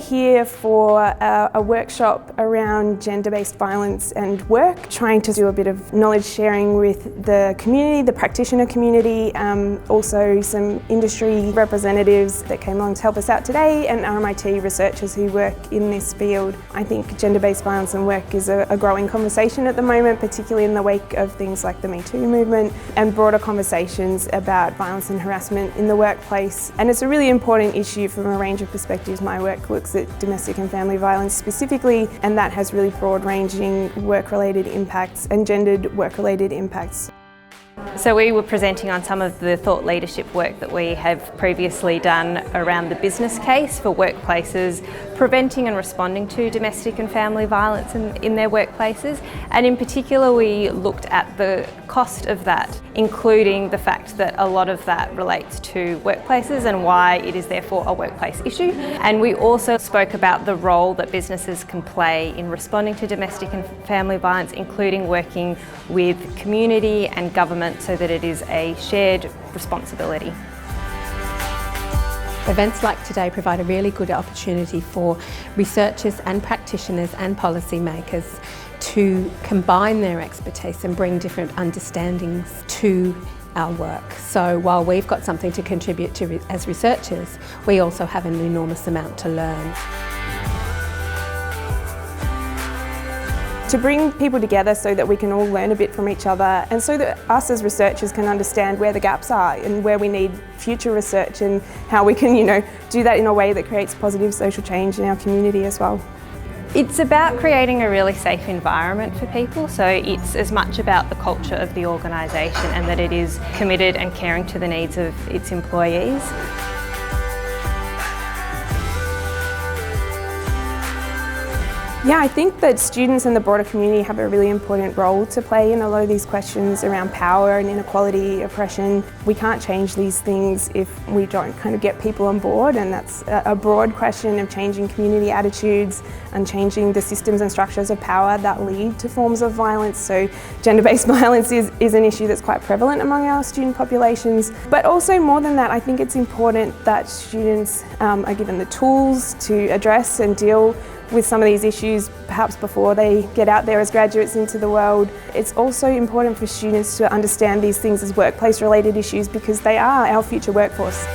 here for a workshop around gender-based violence and work, trying to do a bit of knowledge sharing with the community, the practitioner community, also some industry representatives that came along to help us out today, and RMIT researchers who work in this field. I think gender-based violence and work is a growing conversation at the moment, particularly in the wake of things like the Me Too movement and broader conversations about violence and harassment in the workplace. And it's a really important issue from a range of perspectives. My work looks at domestic and family violence specifically, and that has really broad-ranging work-related impacts and gendered work-related impacts. So we were presenting on some of the thought leadership work that we have previously done around the business case for workplaces preventing and responding to domestic and family violence in their workplaces. And in particular, we looked at the cost of that, including the fact that a lot of that relates to workplaces and why it is therefore a workplace issue. And we also spoke about the role that businesses can play in responding to domestic and family violence, including working with community and government so that it is a shared responsibility. Events like today provide a really good opportunity for researchers and practitioners and policymakers to combine their expertise and bring different understandings to our work. So while we've got something to contribute to as researchers, we also have an enormous amount to learn. To bring people together so that we can all learn a bit from each other, and so that us as researchers can understand where the gaps are and where we need future research and how we can, do that in a way that creates positive social change in our community as well. It's about creating a really safe environment for people, so it's as much about the culture of the organisation and that it is committed and caring to the needs of its employees. Yeah, I think that students and the broader community have a really important role to play in a lot of these questions around power and inequality, oppression. We can't change these things if we don't kind of get people on board, and that's a broad question of changing community attitudes and changing the systems and structures of power that lead to forms of violence. So gender-based violence is an issue that's quite prevalent among our student populations. But also more than that, I think it's important that students are given the tools to address and deal with some of these issues, perhaps before they get out there as graduates into the world. It's also important for students to understand these things as workplace-related issues because they are our future workforce.